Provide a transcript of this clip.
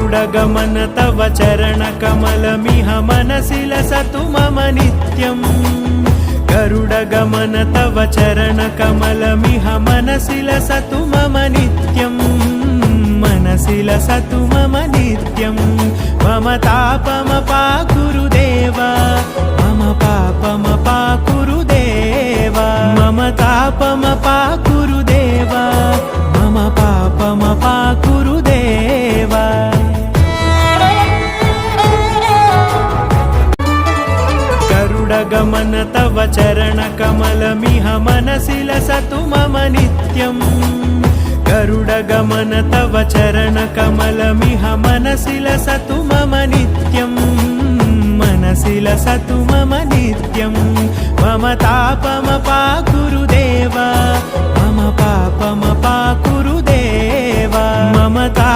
गरुडगमन तव चरणकमलमिह मनसि लसतु मम नित्यम् गरुडगमन तव चरणकमलमिह मनसि लसतु मम नित्यम् मनसि लसतु मम नित्यम् मम तापमपाकुरुदेव मम पापमपाकुरुदेव मम तापमपाकुरुदेव मम पापमपाकुरुदेव गरुडगमन तव चरणकमलमिह मनसि लसतु मम नित्यम् गरुडगमन तव चरणकमलमिह मनसि लसतु मम नित्यम् मनसि लसतु मम नित्यम् मम तापमपाकुरुदेव मम पापम